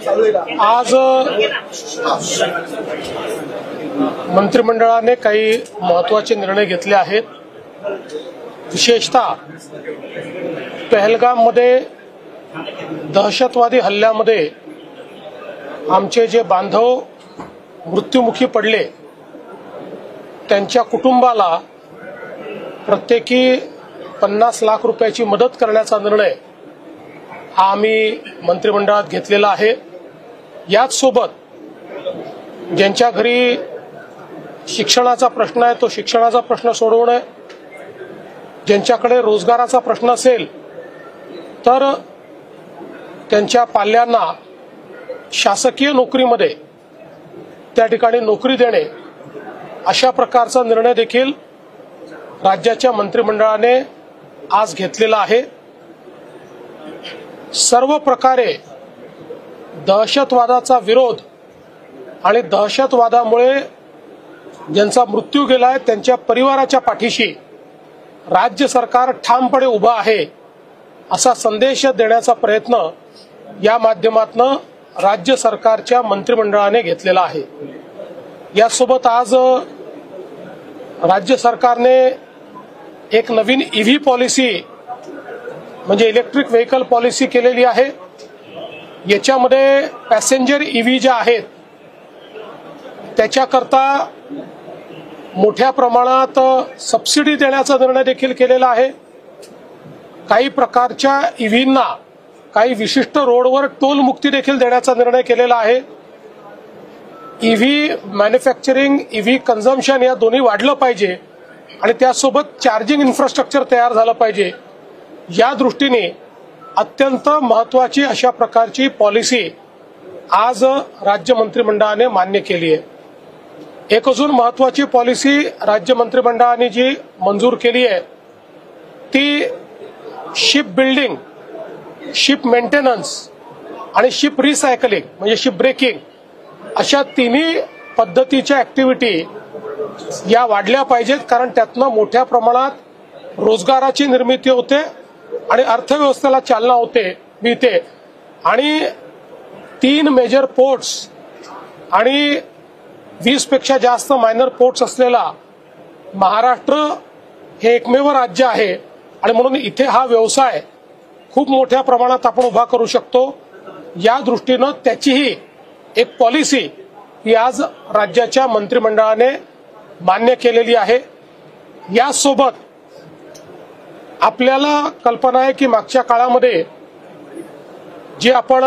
आज मंत्रिमंडळाने काही महत्त्वाचे निर्णय घेतले आहेत। विशेषतः पहलगाममध्ये दहशतवादी हल्ल्यामध्ये आमचे जे बांधव मृत्युमुखी पडले त्यांच्या कुटुंबाला प्रत्येकी 50 लाख रुपयाची मदत करण्याचा निर्णय हा आम्ही मंत्रिमंडळात घेतलेला आहे। याच सोबत ज्यांच्या घरी शिक्षणाचा प्रश्न आहे तो शिक्षणाचा प्रश्न सोडवणे, ज्यांच्याकडे रोजगाराचा प्रश्न असेल तर त्यांच्या पाल्यांना शासकीय नोकरीमध्ये त्या ठिकाणी नोकरी देणे, अशा प्रकारचा निर्णय देखील राज्याच्या मंत्रिमंडळाने आज घेतलेला आहे। सर्व प्रकारे दहशतवादाचा विरोध आणि दहशतवादामुळे ज्यांचा मृत्यू गेलाय त्यांच्या परिवाराच्या पाठीशी राज्य सरकार ठामपणे उभा आहे असा संदेश देण्याचा प्रयत्न या माध्यमातून राज्य सरकारच्या मंत्रिमंडळाने घेतलेला आहे। यासोबत आज राज्य सरकारने एक नवीन ईव्ही पॉलिसी म्हणजे इलेक्ट्रिक व्हेकल पॉलिसी केलेली आहे। याच्यामध्ये पॅसेंजर ईव्ही ज्या आहेत त्याच्याकरता मोठ्या प्रमाणात सबसिडी देण्याचा निर्णय देखील केलेला आहे। काही प्रकारच्या ईव्हींना काही विशिष्ट रोडवर टोल मुक्ती देखील देण्याचा निर्णय केलेला आहे। ईव्ही मॅन्युफॅक्चरिंग, ईव्ही कन्झम्पशन या दोन्ही वाढलं पाहिजे आणि त्यासोबत चार्जिंग इन्फ्रास्ट्रक्चर तयार झालं पाहिजे। या दृष्टीने अत्यंत महत्त्वाची अशा प्रकारची पॉलिसी आज राज्य मंत्रिमंडळाने मान्य केली आहे। एक अजून महत्त्वाची पॉलिसी राज्य मंत्रिमंडळाने जी मंजूर केली आहे ती शिप बिल्डिंग, शिप मेंटेनन्स आणि शिप रिसायकलिंग म्हणजे शिप ब्रेकिंग अशा तिन्ही पद्धतीच्या ऍक्टिव्हिटी या वाढल्या पाहिजेत, कारण त्यातनं मोठ्या प्रमाणात रोजगाराची निर्मिती होते आणि अर्थव्यवस्थेला चालना मिळते। आणि 3 मेजर पोर्ट्स आणि 20 पेक्षा जास्त मायनर पोर्ट्स असलेला महाराष्ट्र हे एकमेव राज्य आहे आणि म्हणून इथे हा व्यवसाय खूप मोठ्या प्रमाणात आपण उभा करू शकतो। या दृष्टीनं त्याचीही एक पॉलिसी ही आज राज्याच्या मंत्रिमंडळाने मान्य केलेली आहे। यासोबत आपल्याला कल्पना आहे की मागच्या काळामध्ये जे आपण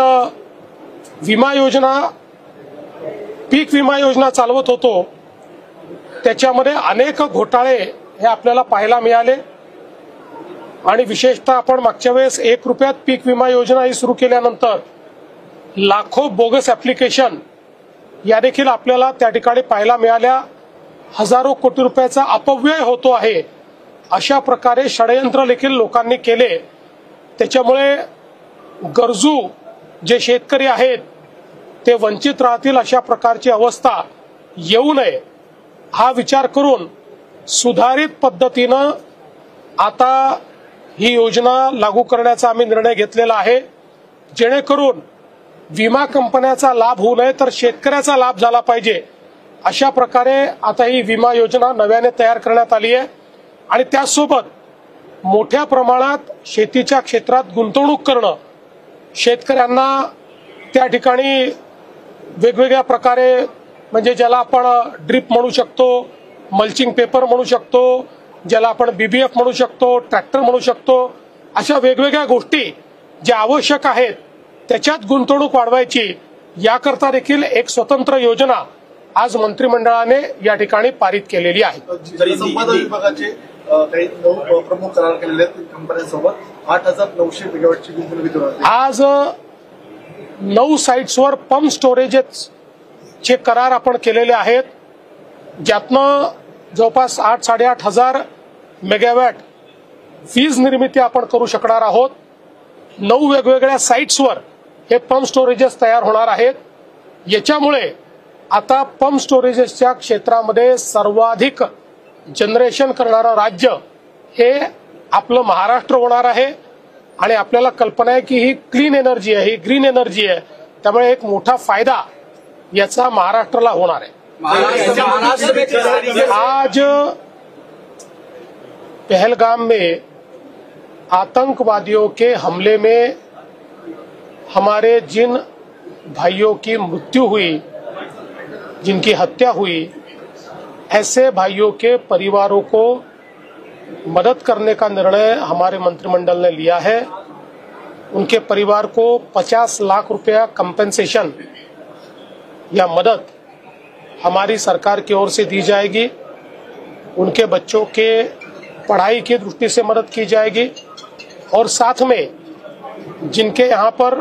विमा योजना, पीक विमा योजना चालवत होतो त्याच्यामध्ये अनेक घोटाळे हे आपल्याला पाहायला मिळाले आणि विशेषतः आपण मागच्या वेळेस 1 रुपयात पीक विमा योजना ही सुरू केल्यानंतर लाखो बोगस ऍप्लिकेशन या देखील आपल्याला त्या ठिकाणी पाहायला मिळाल्या। हजारो कोटी रुपयाचा अपव्यय होतो आहे, अशा प्रकारे षडयंत्र देखील लोकांनी केले। त्याच्यामुळे गरजू जे शेतकरी आहेत ते वंचित राहतील अशा प्रकारची अवस्था येऊ नये हा विचार करून सुधारित पद्धतीनं आता ही योजना लागू करण्याचा आम्ही निर्णय घेतलेला आहे, जेणेकरून विमा कंपन्याचा लाभ होऊ नये तर शेतकऱ्याचा लाभ झाला पाहिजे। अशा प्रकारे आता ही विमा योजना नव्याने तयार करण्यात आली आहे आणि त्यासोबत मोठ्या प्रमाणात शेतीच्या क्षेत्रात गुंतवणूक करणं, शेतकऱ्यांना त्या ठिकाणी वेगवेगळ्या प्रकारे म्हणजे ज्याला आपण ड्रिप म्हणू शकतो, मल्चिंग पेपर म्हणू शकतो, ज्याला आपण बीबीएफ म्हणू शकतो, ट्रॅक्टर म्हणू शकतो, अशा वेगवेगळ्या गोष्टी ज्या आवश्यक आहेत त्याच्यात गुंतवणूक वाढवायची याकरता देखील एक स्वतंत्र योजना आज मंत्रिमंडळाने या ठिकाणी पारित केलेली आहे। जलसंपदा विभागाचे काही प्रमुख करार केलेले आहेत कंपन्यांसोबत 8,900 मेगावॅटची गुंतवणूक आज 9 साइट्सवर पंप स्टोरेजचे करार आपण केलेले आहेत, ज्यातनं जवळपास 8-8,500 मेगावॅट वीज निर्मिती आपण करू शकणार आहोत। 9 वेगवेगळ्या साइट्सवर हे पंप स्टोरेजेस तयार होणार आहेत। याच्यामुळे आता पंप स्टोरेजेसच्या क्षेत्रामध्ये सर्वाधिक जनरेशन करणारं राज्य हे आपलं महाराष्ट्र होणार आहे आणि आपल्याला कल्पना आहे की ही क्लीन एनर्जी आहे, ही ग्रीन एनर्जी आहे, त्यामुळे एक मोठा फायदा याचा महाराष्ट्राला होणार आहे। आज पहलगाम में आतंकवादियों के हमले में हमारे जिन भाइयों की मृत्यु हुई, जिनकी हत्या हुई, ऐसे भाइयों के परिवारों को मदद करने का निर्णय हमारे मंत्रिमंडल ने लिया है। उनके परिवार को 50 लाख रुपया कंपेंसेशन या मदद हमारी सरकार की ओर से दी जाएगी। उनके बच्चों के पढ़ाई की दृष्टि से मदद की जाएगी और साथ में जिनके यहाँ पर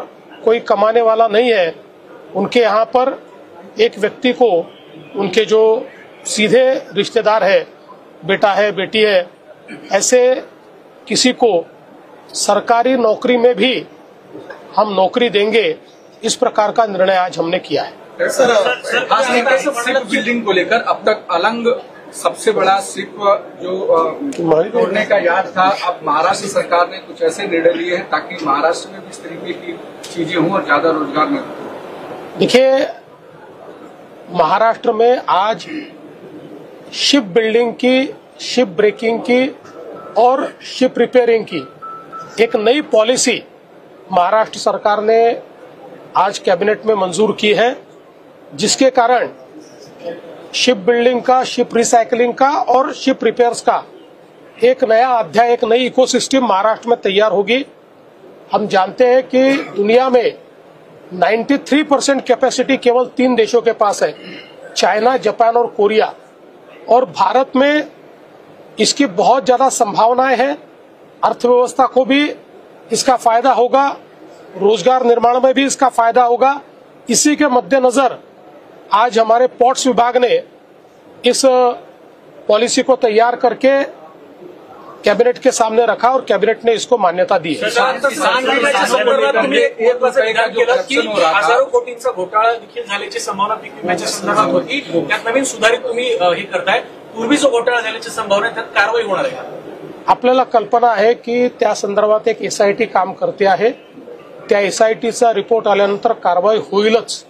कोई कमाने वाला नहीं है, उनके यहाँ पर एक व्यक्ति को उनके जो सीधे रिश्तेदार है, बेटा है, बेटी है, ऐसे किसी को सरकारी नौकरी में भी हम नौकरी देंगे। इस प्रकार का निर्णय आज हमने किया है। सिर्फ बिल्डिंग को लेकर अब तक अलंग सबसे बड़ा सिर्फ जो तोड़ने का याद था, अब महाराष्ट्र सरकार ने कुछ ऐसे निर्णय लिए हैं ताकि महाराष्ट्र में भी इस तरीके की चीजें हों और ज्यादा रोजगार मिले। देखिए, महाराष्ट्र में आज शिप बिल्डिंग की, शिप ब्रेकिंग की और शिप रिपेयरिंग की एक नई पॉलिसी महाराष्ट्र सरकार ने आज कैबिनेट में मंजूर की है, जिसके कारण शिप बिल्डिंग का, शिप रिसाइकलिंग का और शिप रिपेयर्स का एक नया अध्याय, एक नई इकोसिस्टम महाराष्ट्र में तैयार होगी। हम जानते हैं कि दुनिया में 93% कैपेसिटी केवल 3 देशों के पास है, चाइना, जापान और कोरिया, और भारत में इसकी बहुत ज्यादा संभावनाएं हैं। अर्थव्यवस्था को भी इसका फायदा होगा, रोजगार निर्माण में भी इसका फायदा होगा। इसी के मद्देनजर आज हमारे पोर्ट्स विभाग ने इस पॉलिसी को तैयार करके कैबिनेट के सामने रखा और कैबिनेट ने इसको मान्यता दी है। हजारो कोटींचा घोटाळा देखील झाल्याची संभावना पीक विम्याच्या संदर्भात होती, त्यात नवीन सुधारित तुम्ही हे करताय। पूर्वी जो घोटाळा झाल्याची संभावना त्यात कारवाई होणार आहे? आपल्याला कल्पना आहे की त्या संदर्भात एक SIT काम करते आहे। त्या SITचा रिपोर्ट आल्यानंतर कारवाई होईलच।